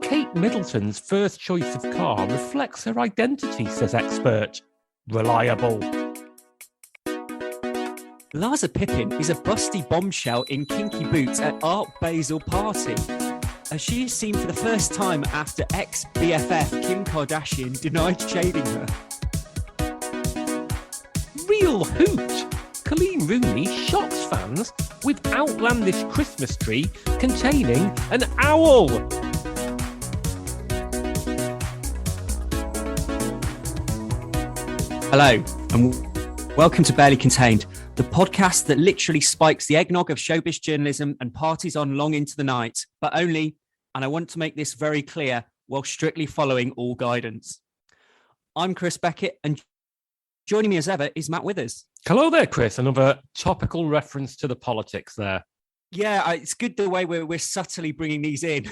Kate Middleton's first choice of car reflects her identity, says expert. Reliable. Larsa Pippen is a busty bombshell in kinky boots at Art Basel party. As she is seen for the first time after ex-BFF Kim Kardashian denied shading her. Real hoot! Coleen Rooney shocks fans with outlandish Christmas tree containing an owl. Hello, and welcome to Barely Contained, the podcast that literally spikes the eggnog of showbiz journalism and parties on long into the night, but only, and I want to make this very clear, while strictly following all guidance. I'm Chris Beckett, and joining me as ever is Matt Withers. Hello there, Chris. Another topical reference to the politics there. Yeah, it's good the way we're subtly bringing these in.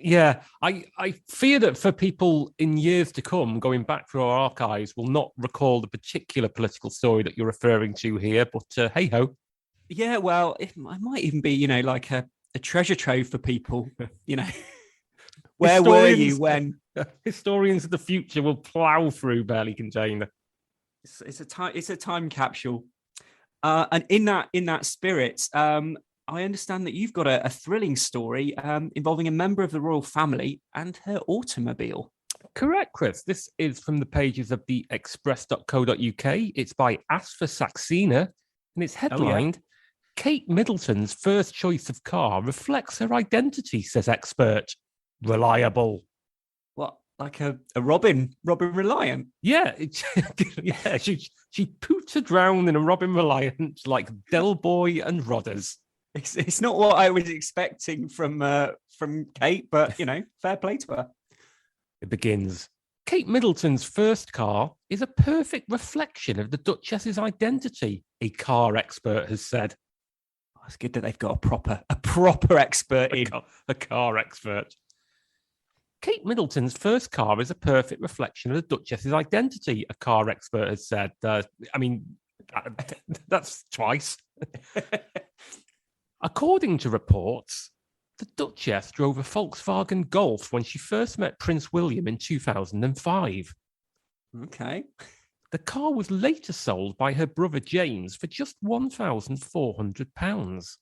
Yeah, I fear that for people in years to come, going back through our archives, will not recall the particular political story that you're referring to here, but hey-ho. Yeah, well, it might even be, like a treasure trove for people, Where were you when... Historians of the future will plough through Barely Contained. It's a time capsule. And in that spirit, I understand that you've got a thrilling story involving a member of the royal family and her automobile. Correct, Chris. This is from the pages of the express.co.uk. It's by Asfa Saxena, and it's headlined, Kate Middleton's first choice of car reflects her identity, says expert. Reliable. What, like a Robin Reliant? Yeah, yeah. She pootered round in a Robin Reliant like Del Boy and Rodders. It's not what I was expecting from Kate, but, fair play to her. It begins. Kate Middleton's first car is a perfect reflection of the Duchess's identity, a car expert has said. Oh, it's good that they've got a proper expert in. A car expert. Kate Middleton's first car is a perfect reflection of the Duchess's identity, a car expert has said. That's twice. According to reports, the Duchess drove a Volkswagen Golf when she first met Prince William in 2005. Okay. The car was later sold by her brother James for just £1,400.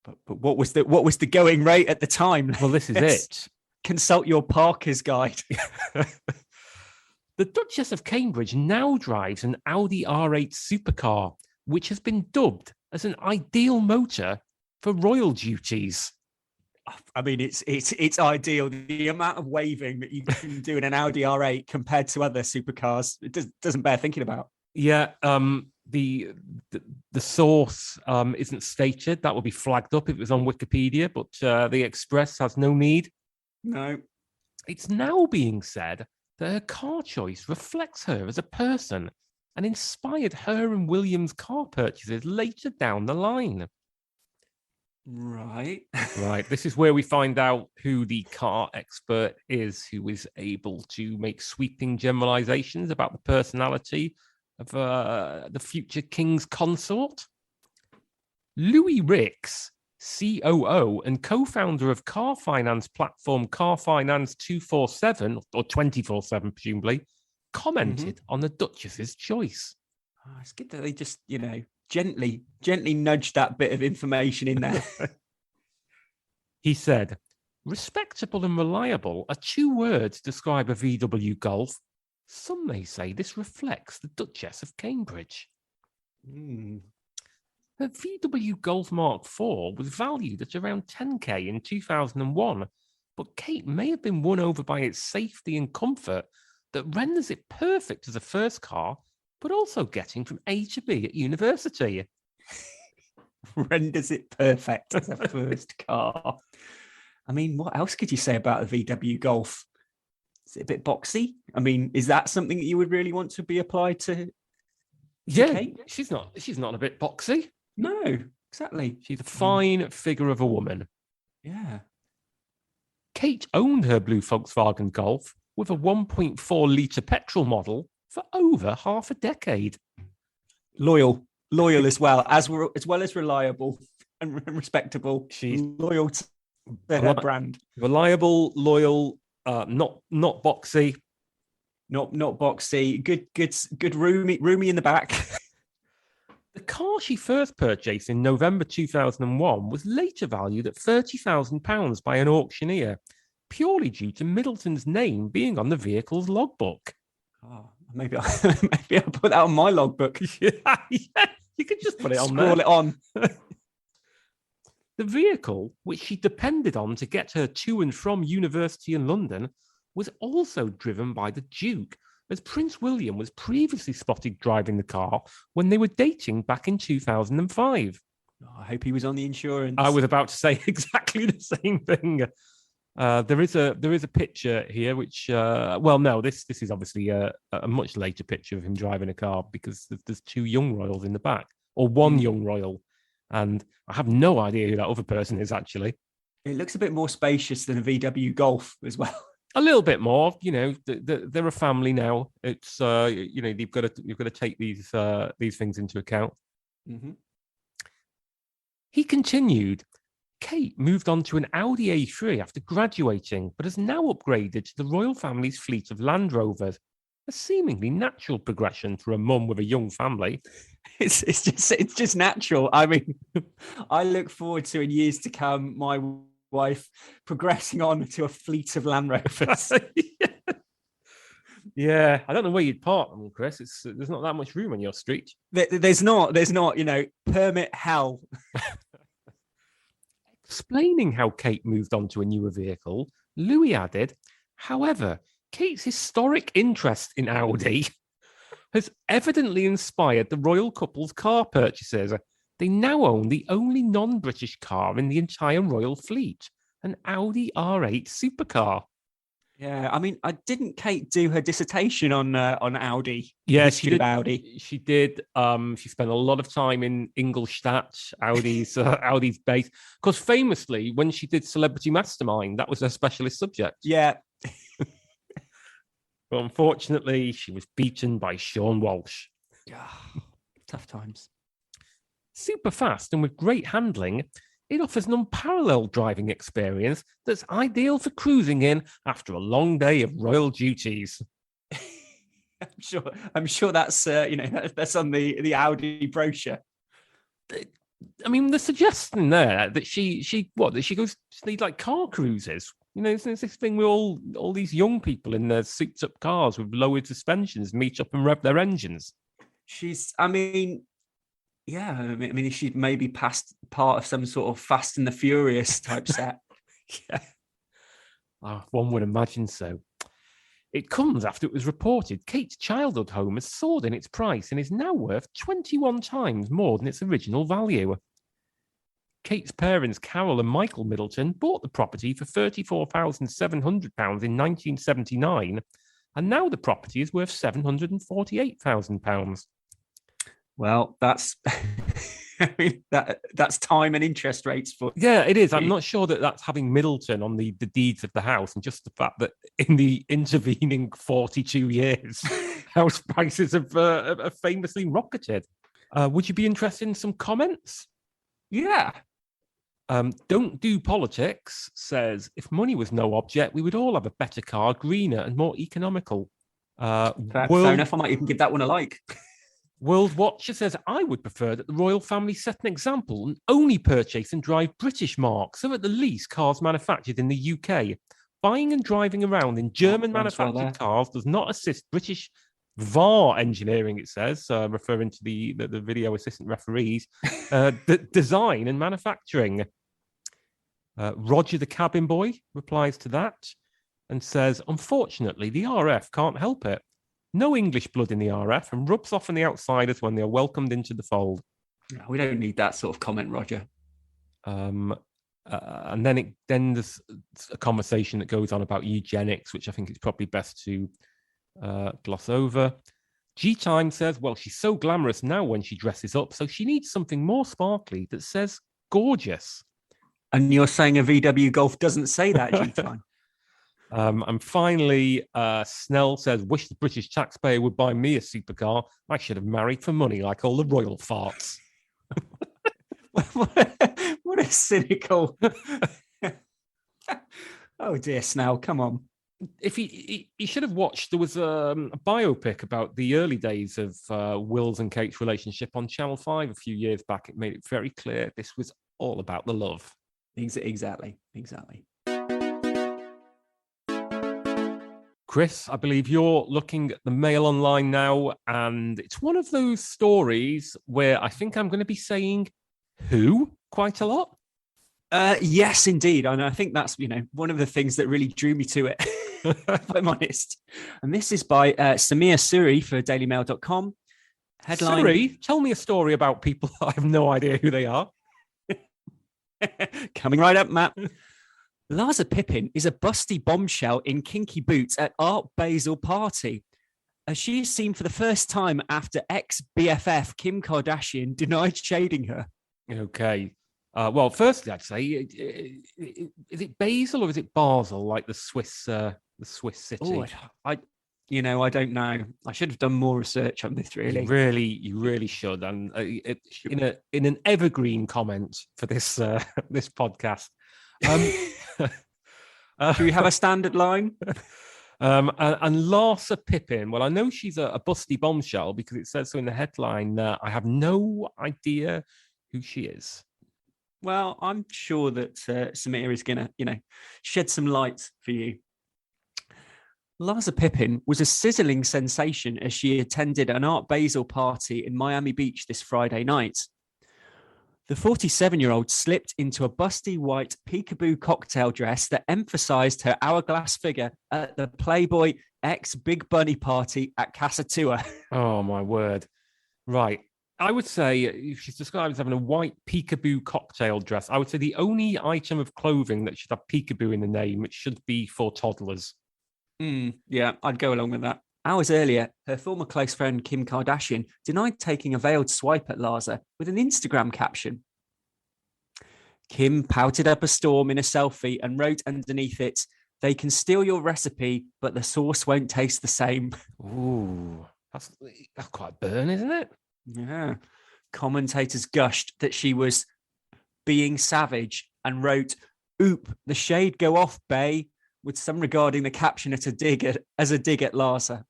But what was the going rate at the time? Well, this is it. Consult your Parker's guide. The Duchess of Cambridge now drives an Audi R8 supercar, which has been dubbed as an ideal motor for royal duties. I mean, it's ideal. The amount of waving that you can do in an Audi R8 compared to other supercars, it doesn't bear thinking about. Yeah, the source isn't stated. That will be flagged up if it was on Wikipedia, but the Express has no need. No. It's now being said that her car choice reflects her as a person and inspired her and William's car purchases later down the line. Right. This is where we find out who the car expert is, who is able to make sweeping generalizations about the personality of the future king's consort. Louis Ricks, COO and co-founder of car finance platform Car Finance 247 or 24/7 presumably, commented on the Duchess's choice. Oh, it's good that they just, gently nudge that bit of information in there. He said, respectable and reliable are two words to describe a VW Golf. Some may say this reflects the Duchess of Cambridge. Her VW Golf Mark IV was valued at around 10k in 2001, but Kate may have been won over by its safety and comfort that renders it perfect as a first car, but also getting from A to B at university. Renders it perfect as a first car. I mean, what else could you say about a VW Golf? Is it a bit boxy? I mean, is that something that you would really want to be applied to Kate? She's not a bit boxy. No, exactly. She's a fine figure of a woman. Yeah. Kate owned her blue Volkswagen Golf with a 1.4 litre petrol model for over half a decade. Loyal as well as reliable and respectable. She's loyal to her brand. Reliable, loyal, Not boxy. Not boxy. Good roomy in the back. The car she first purchased in November 2001 was later valued at £30,000 by an auctioneer, purely due to Middleton's name being on the vehicle's logbook. Oh, maybe I'll put that on my logbook. Yeah, you could just put it on there. Scroll it on. The vehicle, which she depended on to get her to and from university in London, was also driven by the Duke, as Prince William was previously spotted driving the car when they were dating back in 2005. Oh, I hope he was on the insurance. I was about to say exactly the same thing. There is a picture here, which this is obviously a much later picture of him driving a car, because there's two young royals in the back, or one young royal, and I have no idea who that other person is actually. It looks a bit more spacious than a VW Golf as well. A little bit more, they're a family now. It's you've got to take these things into account. Mm-hmm. He continued. Kate moved on to an Audi A3 after graduating, but has now upgraded to the royal family's fleet of Land Rovers, a seemingly natural progression for a mum with a young family. It's just natural. I mean, I look forward to, in years to come, my wife progressing on to a fleet of Land Rovers. Yeah, I don't know where you'd park them, Chris. There's not that much room on your street. There's not, permit hell. Explaining how Kate moved on to a newer vehicle, Louis added, however, Kate's historic interest in Audi has evidently inspired the royal couple's car purchases. They now own the only non-British car in the entire royal fleet, an Audi R8 supercar. Yeah, I mean, didn't Kate do her dissertation on Audi? Yeah, she did. Audi. She did. She spent a lot of time in Ingolstadt, Audi's base. Because famously, when she did Celebrity Mastermind, that was her specialist subject. Yeah. But unfortunately, she was beaten by Sean Walsh. Tough times. Super fast and with great handling, it offers an unparalleled driving experience that's ideal for cruising in after a long day of royal duties. I'm sure that's that's on the Audi brochure. I mean, the suggestion there that she goes to need like car cruises. There's this thing with all these young people in their souped up cars with lowered suspensions meet up and rev their engines. Yeah, she'd maybe passed part of some sort of Fast and the Furious type set. Yeah. One would imagine so. It comes after it was reported Kate's childhood home has soared in its price and is now worth 21 times more than its original value. Kate's parents, Carol and Michael Middleton, bought the property for £34,700 in 1979, and now the property is worth £748,000. Well, that's that's time and interest rates for. Yeah, it is. I'm not sure that's having Middleton on the deeds of the house, and just the fact that in the intervening 42 years, house prices have famously rocketed. Would you be interested in some comments? Yeah. Don't Do Politics says, if money was no object, we would all have a better car, greener and more economical. Fair enough. I might even give that one a like. World Watcher says, I would prefer that the royal family set an example and only purchase and drive British marques, or at the least cars manufactured in the UK. Buying and driving around in German manufactured cars does not assist British VAR engineering, it says, referring to the video assistant referees, design and manufacturing. Roger the cabin boy replies to that and says, unfortunately, the RF can't help it. No English blood in the RF and rubs off on the outsiders when they are welcomed into the fold. No, we don't need that sort of comment, Roger. And then there's a conversation that goes on about eugenics, which I think it's probably best to gloss over. G-Time says, well, she's so glamorous now when she dresses up, so she needs something more sparkly that says gorgeous. And you're saying a VW Golf doesn't say that, G-Time? And finally, Snell says, wish the British taxpayer would buy me a supercar. I should have married for money like all the royal farts. What a cynical... Oh dear, Snell, come on. if he should have watched, there was a biopic about the early days of Will's and Kate's relationship on Channel 5 a few years back. It made it very clear this was all about the love. Exactly. Chris, I believe you're looking at the Mail Online now, and it's one of those stories where I think I'm going to be saying who quite a lot. Yes, indeed. And I think that's, one of the things that really drew me to it, if I'm honest. And this is by Samir Suri for dailymail.com. Headline: Suri, tell me a story about people I have no idea who they are. Coming right up, Matt. Larsa Pippen is a busty bombshell in kinky boots at Art Basel party, as she is seen for the first time after ex-BFF Kim Kardashian denied shading her. Okay. Well, firstly, I'd say, is it Basel or is it Basel, like the Swiss city? Oh, I don't know. I should have done more research on this. Really, you really should. And in an evergreen comment for this this podcast. Do we have a standard line? And Larsa Pippen, well, I know she's a busty bombshell because it says so in the headline. I have no idea who she is. Well, I'm sure that Samir is going to, shed some light for you. Larsa Pippen was a sizzling sensation as she attended an Art Basel party in Miami Beach this Friday night. The 47-year-old slipped into a busty white peekaboo cocktail dress that emphasized her hourglass figure at the Playboy X Big Bunny party at Casa Tua. Oh, my word. Right. I would say she's described as having a white peekaboo cocktail dress. I would say the only item of clothing that should have peekaboo in the name, it should be for toddlers. Yeah, I'd go along with that. Hours earlier, her former close friend Kim Kardashian denied taking a veiled swipe at Larsa with an Instagram caption. Kim pouted up a storm in a selfie and wrote underneath it, "They can steal your recipe, but the sauce won't taste the same." Ooh, that's quite a burn, isn't it? Yeah. Commentators gushed that she was being savage and wrote, "Oop, the shade go off, bae," with some regarding the caption as a dig at Larsa.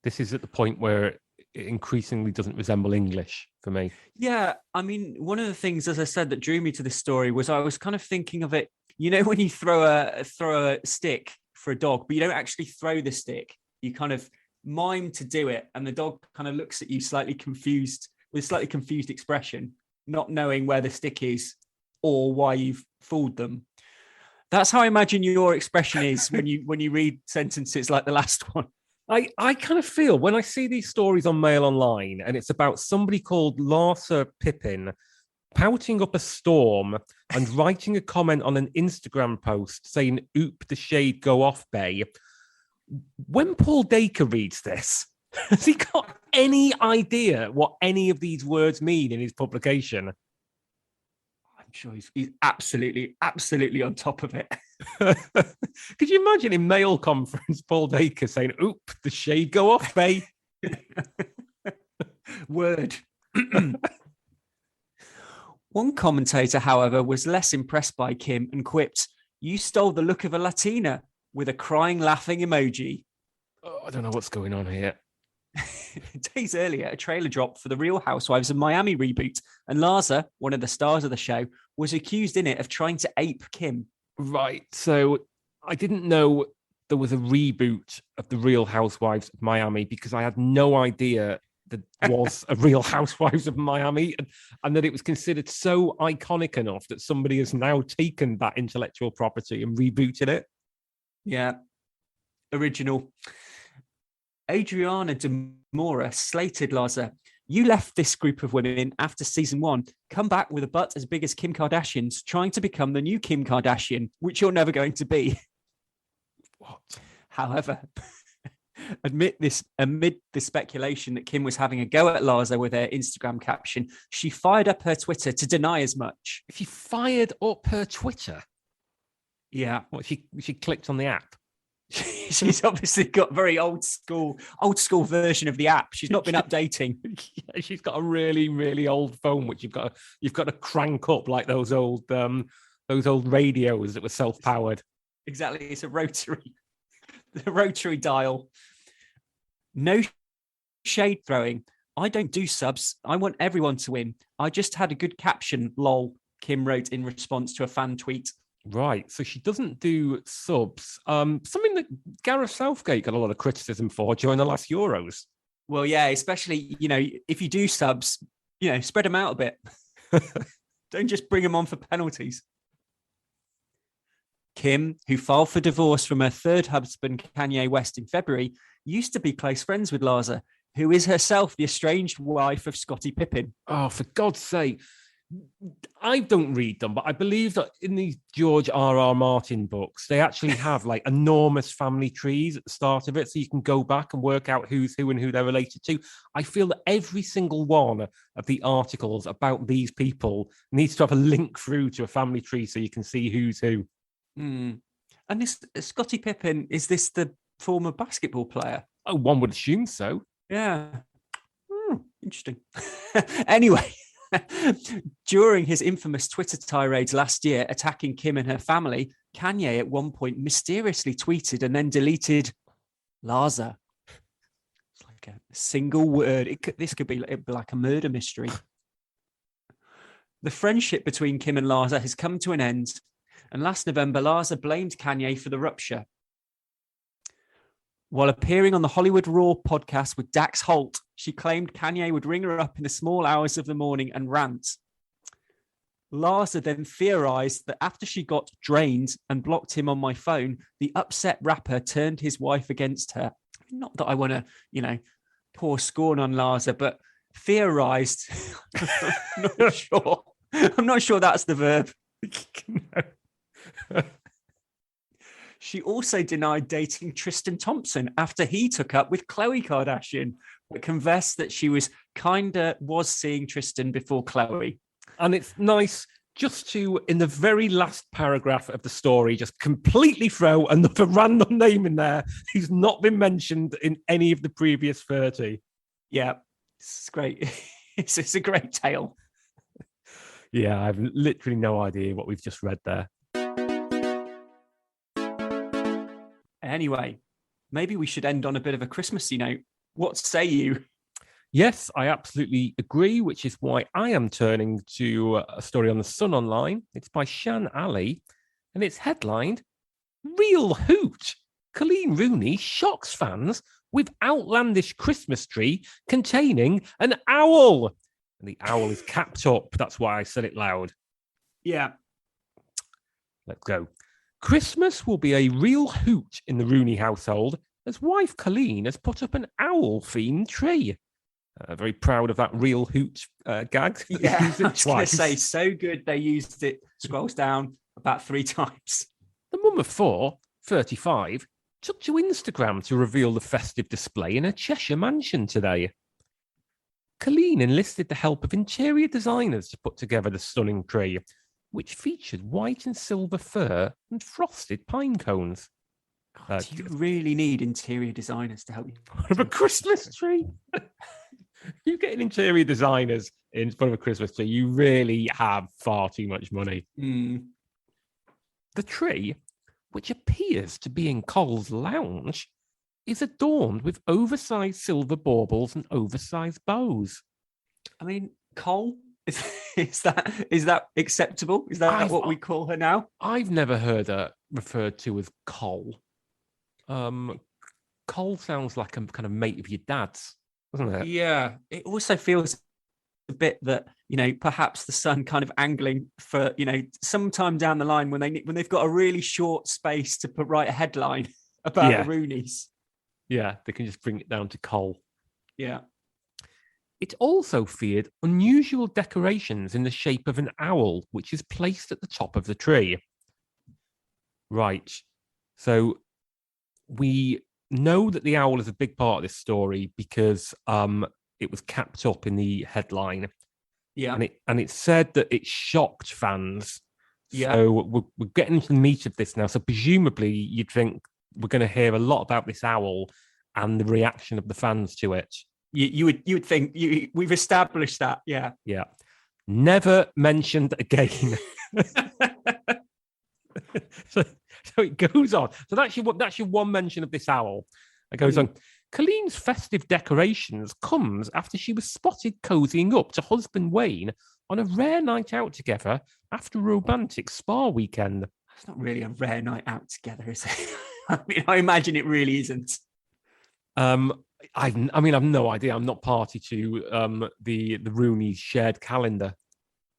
This is at the point where it increasingly doesn't resemble English for me. Yeah, I mean, one of the things, as I said, that drew me to this story was I was kind of thinking of it, when you throw a stick for a dog, but you don't actually throw the stick. You kind of mime to do it, and the dog kind of looks at you slightly confused, with a slightly confused expression, not knowing where the stick is or why you've fooled them. That's how I imagine your expression is when you read sentences like the last one. I kind of feel when I see these stories on Mail Online and it's about somebody called Larsa Pippen pouting up a storm and writing a comment on an Instagram post saying, "Oop, the shade go off, bae." When Paul Dacre reads this, has he got any idea what any of these words mean in his publication? I'm sure he's absolutely on top of it. Could you imagine in Mail conference, Paul Dacre saying, "Oop, the shade go off, bae"? Word. One commentator, however, was less impressed by Kim and quipped, "You stole the look of a Latina," with a crying, laughing emoji. Oh, I don't know what's going on here. Days earlier, a trailer dropped for the Real Housewives of Miami reboot, and Larsa, one of the stars of the show, was accused in it of trying to ape Kim. Right. So I didn't know there was a reboot of the Real Housewives of Miami because I had no idea there was a Real Housewives of Miami and that it was considered so iconic enough that somebody has now taken that intellectual property and rebooted it. Yeah. Original. Adriana De Mora slated Larsa, "You left this group of women after season 1, come back with a butt as big as Kim Kardashian's, trying to become the new Kim Kardashian, which you're never going to be." What? However, amid the speculation that Kim was having a go at Larsa with her Instagram caption, she fired up her Twitter to deny as much. She fired up her Twitter? Yeah. What, she clicked on the app? She's obviously got a very old school version of the app. She's not been updating. Yeah, she's got a really, really old phone, which you've got to crank up like those old radios that were self-powered. Exactly, it's a rotary. the rotary dial. No shade throwing. I don't do subs. I want everyone to win. I just had a good caption, lol, Kim wrote in response to a fan tweet. Right. So she doesn't do subs. Something that Gareth Southgate got a lot of criticism for during the last Euros. Well, yeah, especially, if you do subs, spread them out a bit. Don't just bring them on for penalties. Kim, who filed for divorce from her third husband, Kanye West, in February, used to be close friends with Larsa, who is herself the estranged wife of Scottie Pippen. Oh, for God's sake. I don't read them, but I believe that in these George R.R. Martin books, they actually have like enormous family trees at the start of it, so you can go back and work out who's who and who they're related to. I feel that every single one of the articles about these people needs to have a link through to a family tree so you can see who's who. And this Scottie Pippen, is this the former basketball player? Oh, one would assume so. Yeah. Interesting. Anyway, during his infamous Twitter tirades last year attacking Kim and her family, Kanye at one point mysteriously tweeted and then deleted Larsa. It's like a single word. This could be like a murder mystery. The friendship between Kim and Larsa has come to an end, and last November, Larsa blamed Kanye for the rupture. While appearing on the Hollywood Raw podcast with Dax Holt, she claimed Kanye would ring her up in the small hours of the morning and rant. Larsa then theorized that after she got drained and blocked him on my phone, the upset rapper turned his wife against her. Not that I want to, pour scorn on Larsa, but theorized. I'm not sure that's the verb. No. She also denied dating Tristan Thompson after he took up with Khloe Kardashian, but confessed that she was seeing Tristan before Khloe. And it's nice just to, in the very last paragraph of the story, just completely throw another random name in there who's not been mentioned in any of the previous 30. Yeah, it's great. It's a great tale. Yeah, I've literally no idea what we've just read there. Anyway, maybe we should end on a bit of a Christmassy note. What say you? Yes, I absolutely agree, which is why I am turning to a story on the Sun Online. It's by Shan Ali, and it's headlined, Real Hoot. Coleen Rooney shocks fans with outlandish Christmas tree containing an owl. And the owl is capped up. That's why I said it loud. Yeah. Let's go. Christmas will be a real hoot in the Rooney household as wife Coleen has put up an owl-themed tree. Very proud of that real hoot gag. Yeah, I was going to say, so good they used it. Scrolls down about 3 times. The mum of 4, 35, took to Instagram to reveal the festive display in her Cheshire mansion today. Coleen enlisted the help of interior designers to put together the stunning tree, which featured white and silver fir and frosted pine cones. Do you really need interior designers to help you? Of a Christmas tree? You get interior designers in front of a Christmas tree, you really have far too much money. Mm. The tree, which appears to be in Cole's lounge, is adorned with oversized silver baubles and oversized bows. I mean, Cole, is that acceptable? Is that what we call her now? I've never heard her referred to as Cole. Cole sounds like a kind of mate of your dad's, doesn't it? Yeah. It also feels a bit that, perhaps the Sun kind of angling for, sometime down the line when they've got a really short space to write a headline about the Rooneys. Yeah, they can just bring it down to Cole. Yeah. It also feared unusual decorations in the shape of an owl, which is placed at the top of the tree. Right. So we know that the owl is a big part of this story because it was capped up in the headline. Yeah. And it said that it shocked fans. Yeah. So we're getting into the meat of this now. So presumably you'd think we're going to hear a lot about this owl and the reaction of the fans to it. You would think we've established that. Yeah. Yeah. Never mentioned again. So So it goes on. So that's your one mention of this owl. It goes on. Coleen's festive decorations comes after she was spotted cozying up to husband Wayne on a rare night out together after a romantic spa weekend. That's not really a rare night out together, is it? I mean, I imagine it really isn't. I've no idea. I'm not party to the Rooney shared calendar.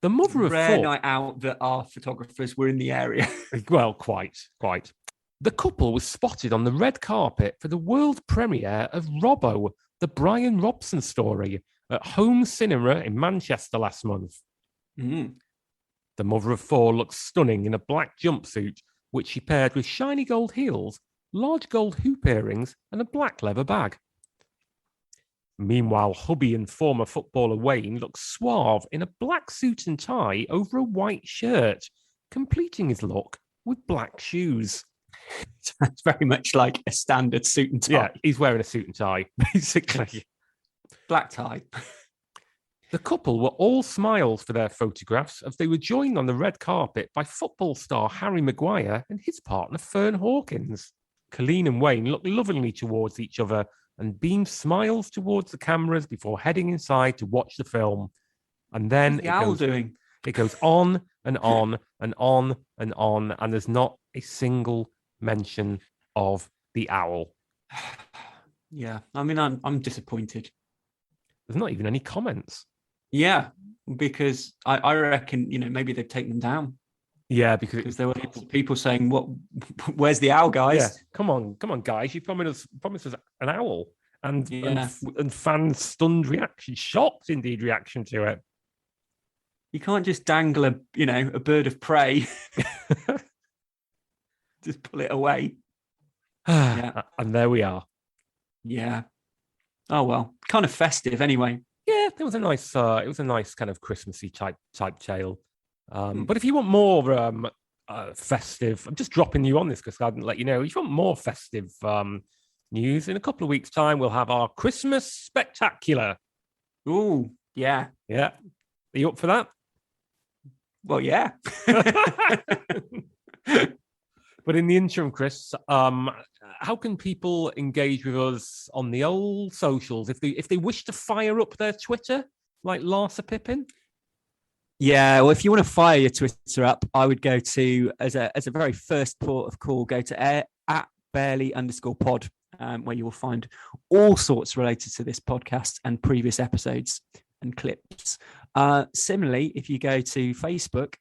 The mother of rare four night out that our photographers were in the area. Well, quite. The couple was spotted on the red carpet for the world premiere of Robbo, the Brian Robson story, at Home Cinema in Manchester last month. Mm. The mother of four looked stunning in a black jumpsuit, which she paired with shiny gold heels, large gold hoop earrings, and a black leather bag. Meanwhile, hubby and former footballer Wayne looked suave in a black suit and tie over a white shirt, completing his look with black shoes. Sounds very much like a standard suit and tie. Yeah, he's wearing a suit and tie, basically. Black tie. The couple were all smiles for their photographs as they were joined on the red carpet by football star Harry Maguire and his partner Fern Hawkins. Coleen and Wayne looked lovingly towards each other and beamed smiles towards the cameras before heading inside to watch the film. And then it goes on and on and on and on, and there's not a single mention of the owl. Yeah, I mean, I'm disappointed. There's not even any comments. Yeah, because I reckon, maybe they've taken them down. Yeah, because there were people saying, "What? Where's the owl, guys?" Yeah, come on, guys! You promised us an owl, and fans' stunned reaction, shocked indeed reaction to it. You can't just dangle a bird of prey, just pull it away. Yeah, and there we are. Yeah. Oh well, kind of festive anyway. Yeah, it was a nice kind of Christmassy type tale. But if you want more festive, I'm just dropping you on this because I didn't let you know. If you want more festive news, in a couple of weeks' time, we'll have our Christmas spectacular. Ooh, yeah. Are you up for that? Well, yeah. But in the interim, Chris, how can people engage with us on the old socials if they wish to fire up their Twitter like Larsa Pippen? Yeah, well, if you want to fire your Twitter up, I would go to as a very first port of call, go to at barely_pod, where you will find all sorts related to this podcast and previous episodes and clips. Similarly, if you go to Facebook.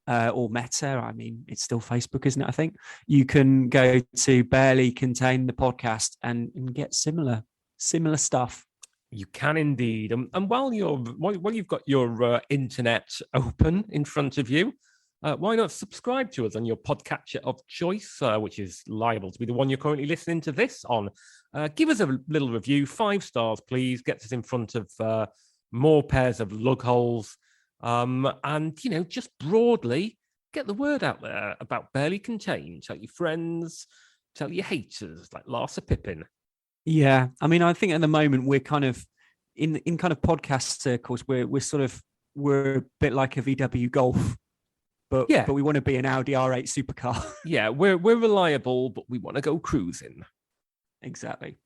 Or Meta, I mean, it's still Facebook, isn't it? I think you can go to Barely Contain the Podcast and get similar stuff. You can indeed, and while you've got your internet open in front of you, why not subscribe to us on your podcatcher of choice, which is liable to be the one you're currently listening to this on. Give us a little review, 5 stars, please. Gets us in front of more pairs of lug holes. And, just broadly get the word out there about Barely Contained. Tell your friends, tell your haters, like Larsa Pippen. Yeah. I mean, I think at the moment we're kind of in kind of podcast circles, we're a bit like a VW Golf, but we want to be an Audi R8 supercar. Yeah, we're reliable, but we want to go cruising. Exactly.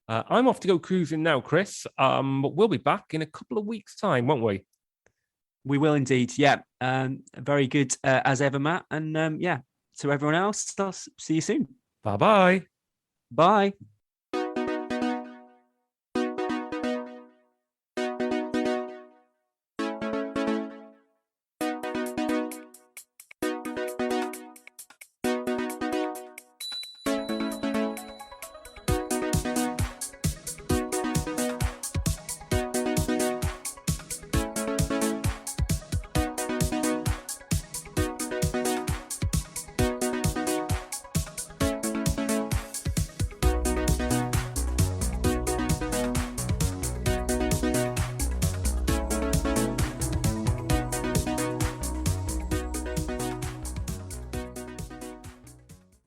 I'm off to go cruising now, Chris. But we'll be back in a couple of weeks' time, won't we? We will indeed. Yeah. Very good as ever, Matt. And to everyone else, I'll see you soon. Bye-bye. Bye.